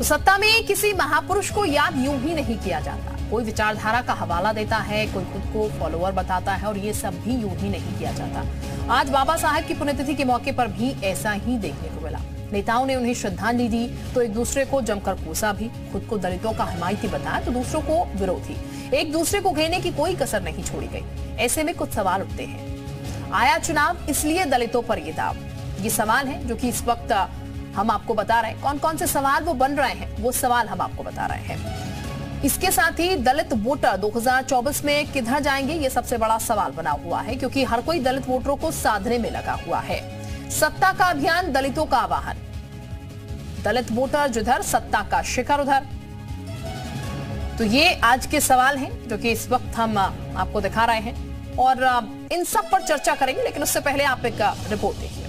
सत्ता में किसी महापुरुष को याद यूं ही नहीं किया जाता। कोई विचारधारा का हवाला देता है, कोई खुद को फॉलोअर बताता है और ये सब भी यूं ही नहीं किया जाता। आज बाबा साहेब की पुण्यतिथि के मौके पर भी ऐसा ही देखने को मिला। नेताओं ने उन्हें श्रद्धांजलि दी तो एक दूसरे को जमकर कोसा भी। खुद को दलितों का हिमायती बताया तो दूसरों को विरोधी। एक दूसरे को घेरने की कोई कसर नहीं छोड़ी गई। ऐसे में कुछ सवाल उठते हैं। आया चुनाव इसलिए दलितों पर ये दाव, ये सवाल है जो कि इस वक्त हम आपको बता रहे हैं। कौन कौन से सवाल वो बन रहे हैं, वो सवाल हम आपको बता रहे हैं। इसके साथ ही दलित वोटर 2024 में किधर जाएंगे, ये सबसे बड़ा सवाल बना हुआ है, क्योंकि हर कोई दलित वोटरों को साधने में लगा हुआ है। सत्ता का अभियान, दलितों का आवाहन। दलित वोटर जिधर, सत्ता का शिखर उधर। तो ये आज के सवाल हैं जो कि इस वक्त हम आपको दिखा रहे हैं और इन सब पर चर्चा करेंगे। लेकिन उससे पहले आप एक रिपोर्ट देखिए।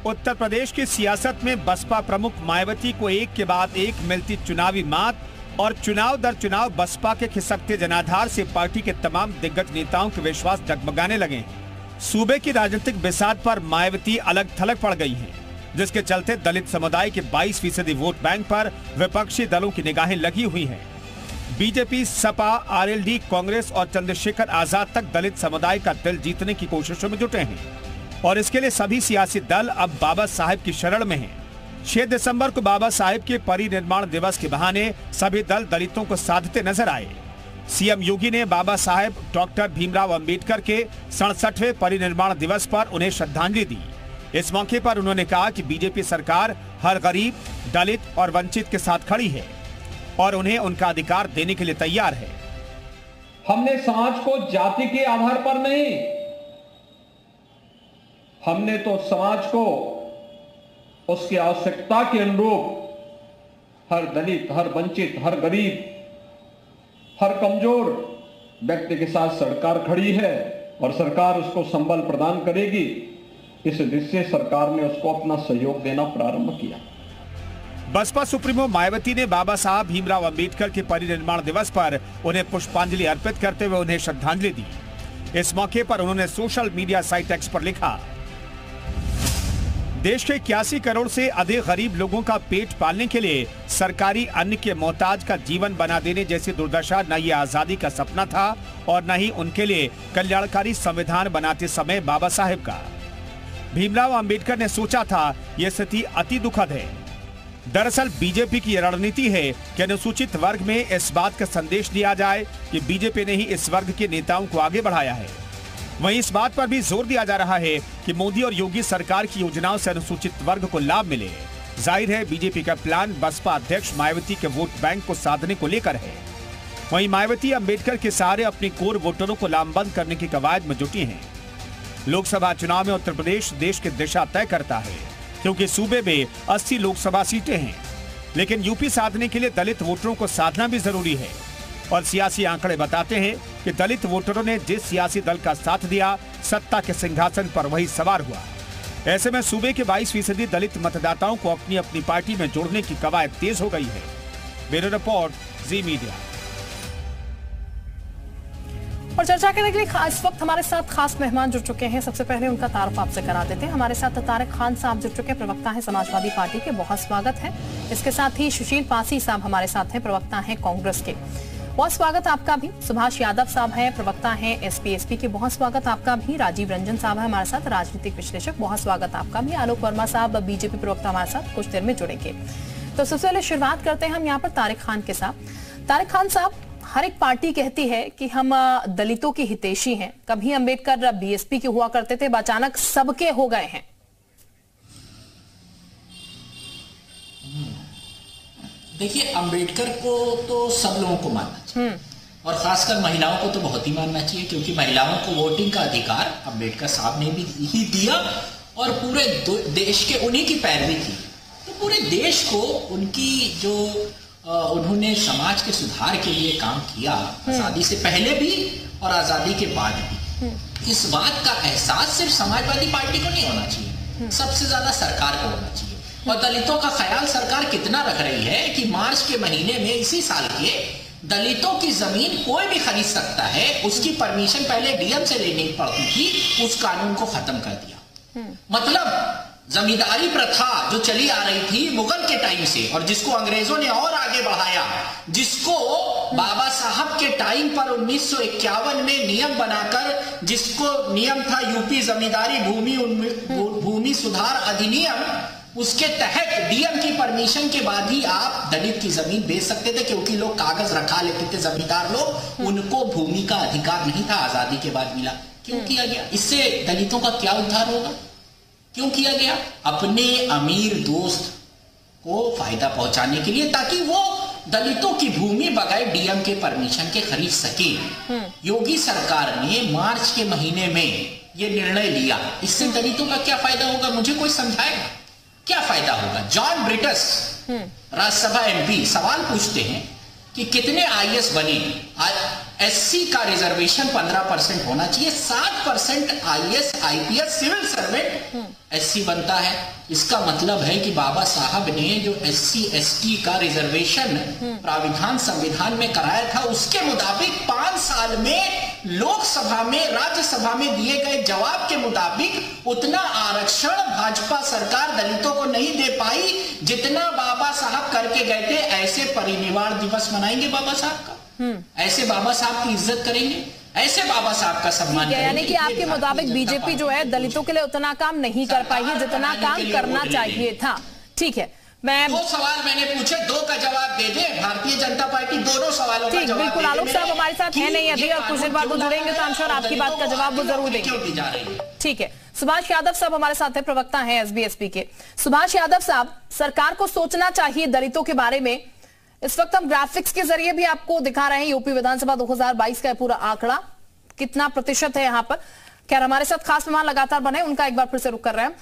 उत्तर प्रदेश की सियासत में बसपा प्रमुख मायावती को एक के बाद एक मिलती चुनावी मात और चुनाव दर चुनाव बसपा के खिसकते जनाधार से पार्टी के तमाम दिग्गज नेताओं के विश्वास डगमगाने लगे हैं। सूबे की राजनीतिक बिसात पर मायावती अलग थलग पड़ गई हैं, जिसके चलते दलित समुदाय के 22% वोट बैंक पर विपक्षी दलों की निगाहें लगी हुई हैं। बीजेपी, सपा, आरएलडी, कांग्रेस और चंद्रशेखर आजाद तक दलित समुदाय का दिल जीतने की कोशिशों में जुटे हैं और इसके लिए सभी सियासी दल अब बाबा साहेब की शरण में हैं। 6 दिसंबर को बाबा साहेब के परिनिर्माण दिवस के बहाने सभी दल दलितों को साधते नजर आए। सीएम योगी ने बाबा साहेब डॉक्टर भीमराव अंबेडकर के 67वें परिनिर्माण दिवस पर उन्हें श्रद्धांजलि दी। इस मौके पर उन्होंने कहा कि बीजेपी सरकार हर गरीब, दलित और वंचित के साथ खड़ी है और उन्हें उनका अधिकार देने के लिए तैयार है। हमने समाज को जाति के आधार पर नहीं, हमने तो समाज को उसकी आवश्यकता के अनुरूप हर दलित, हर वंचित, हर गरीब, हर कमजोर व्यक्ति के साथ सरकार खड़ी है और सरकार उसको संबल प्रदान करेगी। इस दृष्टि से सरकार ने उसको अपना सहयोग देना प्रारंभ किया। बसपा सुप्रीमो मायावती ने बाबा साहब भीमराव अंबेडकर के परिनिर्माण दिवस पर उन्हें पुष्पांजलि अर्पित करते हुए उन्हें श्रद्धांजलि दी। इस मौके पर उन्होंने सोशल मीडिया साइट एक्स पर लिखा, देश के 81 करोड़ से अधिक गरीब लोगों का पेट पालने के लिए सरकारी अन्न के मोहताज का जीवन बना देने जैसी दुर्दशा न ये आजादी का सपना था और न ही उनके लिए कल्याणकारी संविधान बनाते समय बाबा साहेब का। भीमराव अंबेडकर ने सोचा था यह स्थिति अति दुखद है। दरअसल बीजेपी की रणनीति है कि अनुसूचित वर्ग में इस बात का संदेश दिया जाए कि बीजेपी ने ही इस वर्ग के नेताओं को आगे बढ़ाया है। वहीं इस बात पर भी जोर दिया जा रहा है कि मोदी और योगी सरकार की योजनाओं से अनुसूचित वर्ग को लाभ मिले। जाहिर है बीजेपी का प्लान बसपा अध्यक्ष मायावती के वोट बैंक को साधने को लेकर है। वहीं मायावती अंबेडकर के सहारे अपनी कोर वोटरों को लामबंद करने की कवायद में जुटी हैं। लोकसभा चुनाव में उत्तर प्रदेश देश की दिशा तय करता है, क्योंकि सूबे में 80 लोकसभा सीटें हैं। लेकिन यूपी साधने के लिए दलित वोटरों को साधना भी जरूरी है और सियासी आंकड़े बताते हैं कि दलित वोटरों ने जिस सियासी दल का साथ दिया, सत्ता के सिंहासन पर वही सवार हुआ। ऐसे में सूबे के 22% दलित मतदाताओं को अपनी अपनी पार्टी में जोड़ने की कवायद तेज हो गई है। ब्यूरो रिपोर्ट, जी मीडिया। और चर्चा करने के लिए इस वक्त हमारे साथ खास मेहमान जुड़ चुके हैं। सबसे पहले उनका तारुफ आपसे करा देते हैं। हमारे साथ तारिक खान साहब जुड़ चुके हैं, प्रवक्ता हैं समाजवादी पार्टी के, बहुत स्वागत है। इसके साथ ही सुशील पासी साहब हमारे साथ हैं, प्रवक्ता हैं कांग्रेस के, बहुत स्वागत आपका भी। सुभाष यादव साहब हैं, प्रवक्ता हैं एसपी के, बहुत स्वागत आपका भी। राजीव रंजन साहब है हमारे साथ, राजनीतिक विश्लेषक, बहुत स्वागत आपका भी। आलोक वर्मा साहब बीजेपी प्रवक्ता हमारे साथ कुछ देर में जुड़ेंगे। तो सबसे पहले शुरुआत करते हैं हम यहाँ पर तारिक खान के साथ। तारिक खान साहब, हर एक पार्टी कहती है कि हम दलितों की हितैषी हैं। कभी अंबेडकर बीएसपी के हुआ करते थे, अचानक सबके हो गए हैं। देखिए, अंबेडकर को तो सब लोगों को मानना चाहिए और खासकर महिलाओं को तो बहुत ही मानना चाहिए, क्योंकि महिलाओं को वोटिंग का अधिकार अंबेडकर साहब ने भी ही दिया और पूरे देश के उन्हीं की पैरवी की। तो पूरे देश को उनकी जो उन्होंने समाज के सुधार के लिए काम किया, आजादी से पहले भी और आजादी के बाद भी, इस बात का एहसास सिर्फ समाजवादी पार्टी को नहीं होना चाहिए, सबसे ज्यादा सरकार को होना चाहिए। और दलितों का ख्याल सरकार कितना रख रही है कि मार्च के महीने में इसी साल के दलितों की जमीन कोई भी खरीद सकता है, उसकी परमिशन पहले डीएम से लेनी पड़ती थी, उस कानून को खत्म कर दिया। मतलब जमींदारी प्रथा जो चली आ रही थी मुगल के टाइम से, और जिसको अंग्रेजों ने और आगे बढ़ाया, जिसको बाबा साहब के टाइम पर 1951 में नियम बनाकर, जिसको नियम था यूपी जमींदारी भूमि सुधार अधिनियम, उसके तहत डीएम की परमिशन के बाद ही आप दलित की जमीन बेच सकते थे, क्योंकि लोग कागज रखा लेते थे, जमींदार लोग, उनको भूमि का अधिकार नहीं था, आजादी के बाद मिला। क्यों किया गया? इससे दलितों का क्या उद्धार होगा? क्यों किया गया? अपने अमीर दोस्त को फायदा पहुंचाने के लिए, ताकि वो दलितों की भूमि बगैर डीएम के परमिशन के खरीद सके। योगी सरकार ने मार्च के महीने में ये निर्णय लिया, इससे दलितों का क्या फायदा होगा? मुझे कोई समझाएगा क्या फायदा होगा? जॉन ब्रिटस राज्यसभा एमपी सवाल पूछते हैं कि कितने आईएएस बने? एससी का रिजर्वेशन 15% होना चाहिए, 7% IAS IPS civil servant SC बनता है। इसका मतलब है कि बाबा साहब ने जो एससी एसटी का रिजर्वेशन प्राविधान संविधान में कराया था, उसके मुताबिक 5 साल में लोकसभा में, राज्यसभा में दिए गए जवाब के मुताबिक उतना आरक्षण भाजपा सरकार दलितों को नहीं दे पाई जितना बाबा साहब करके गए थे। ऐसे परिनिर्वाण दिवस मनाएंगे बाबा साहब का? ऐसे बाबा साहब की इज्जत करेंगे? ऐसे बाबा साहब का सम्मान करेंगे? यानी कि आपके मुताबिक बीजेपी जो है दलितों के लिए उतना काम नहीं कर पाई है जितना काम करना चाहिए था। ठीक है, मैं 2 सवाल मैंने पूछे, 2 का जवाब दे दे भारतीय जनता पार्टी, दोनों सवालों का जवाब। बिल्कुल, आलोक साहब हमारे साथ है नहीं अभी, और कुछ देर बाद वो जुड़ेंगे तो I'm sure आपकी बात का जवाब वो जरूर देंगे। ठीक है, सुभाष यादव साहब हमारे साथ है, प्रवक्ता हैं एसबीएसपी के। सुभाष यादव साहब, सरकार को सोचना चाहिए दलितों के बारे में। इस वक्त हम ग्राफिक्स के जरिए भी आपको दिखा रहे हैं यूपी विधानसभा 2022 का पूरा आंकड़ा कितना प्रतिशत है यहाँ पर। खैर, हमारे साथ खास मेहमान लगातार बने, उनका एक बार फिर से रुख कर रहे हैं।